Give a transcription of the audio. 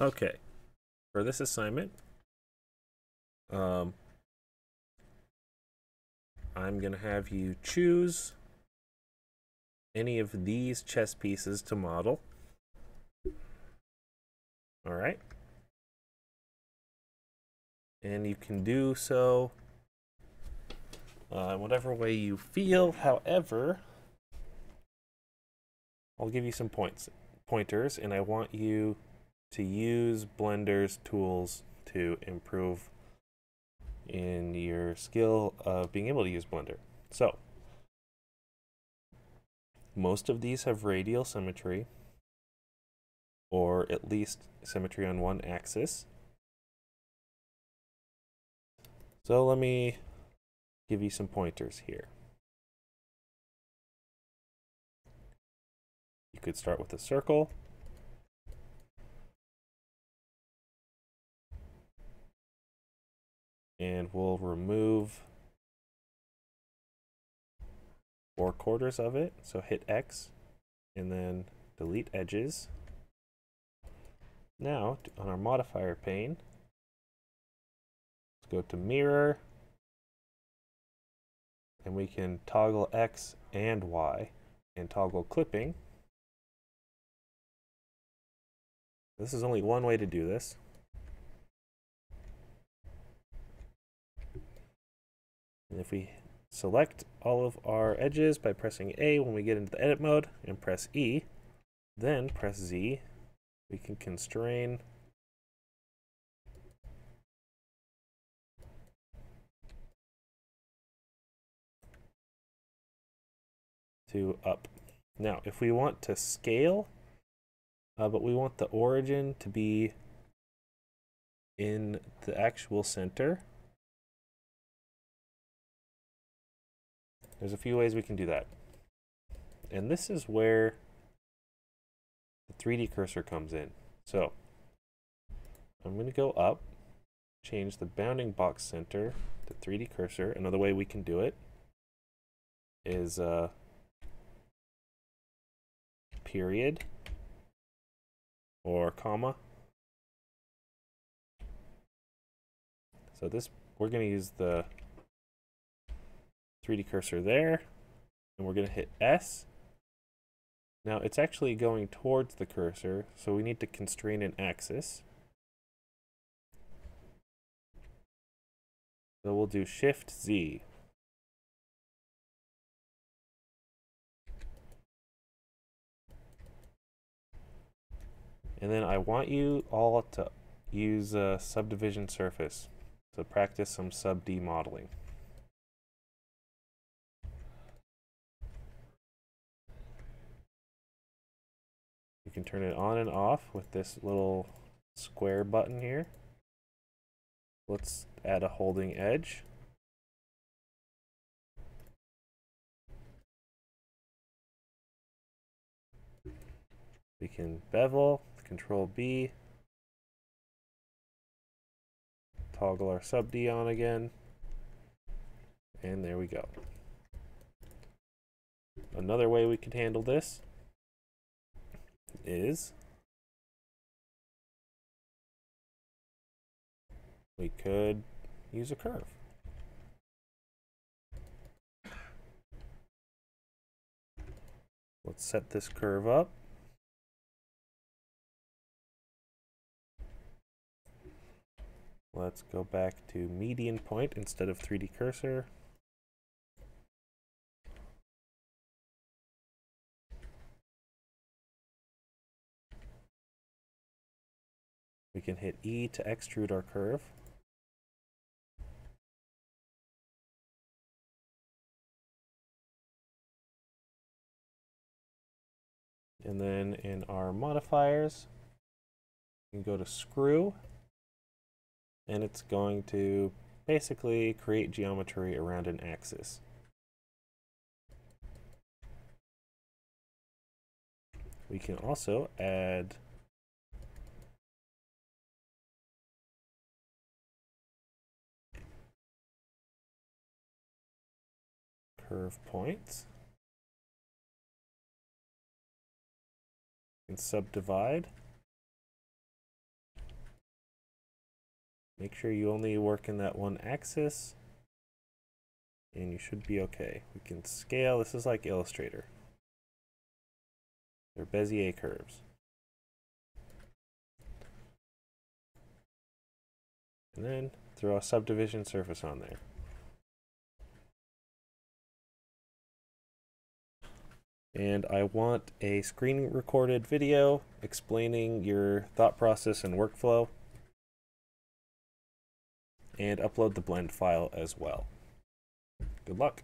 Okay, for this assignment, I'm going to have you choose any of these chess pieces to model. All right. And you can do so whatever way you feel. However, I'll give you some pointers, and I want you to use Blender's tools to improve in your skill of being able to use Blender. So, most of these have radial symmetry, or at least symmetry on one axis. So let me give you some pointers here. You could start with a circle. And we'll remove 4/4 of it. So hit X and then delete edges. Now on our modifier pane, let's go to mirror, and we can toggle X and Y and toggle clipping. This is only one way to do this. And if we select all of our edges by pressing A when we get into the edit mode and press E, then press Z, we can constrain to up. Now, if we want to scale, but we want the origin to be in the actual center, there's a few ways we can do that. And this is where the 3D cursor comes in. So I'm going to go up, change the bounding box center to 3D cursor. Another way we can do it is period or comma. So this, we're going to use the 3D cursor there, and we're going to hit S. Now it's actually going towards the cursor, so we need to constrain an axis. So we'll do Shift Z. And then I want you all to use a subdivision surface. So practice some sub D modeling. You can turn it on and off with this little square button here. Let's add a holding edge. We can bevel, Control B, toggle our sub D on again, and there we go. Another way we could handle this is we could use a curve. Let's set this curve up. Let's go back to median point instead of 3D cursor. We can hit E to extrude our curve. And then in our modifiers, you can go to screw, and it's going to basically create geometry around an axis. We can also add curve points and subdivide. Make sure you only work in that one axis, and you should be okay. We can scale. This is like Illustrator. They're Bezier curves. And then throw a subdivision surface on there. And I want a screen recorded video explaining your thought process and workflow. And upload the blend file as well. Good luck.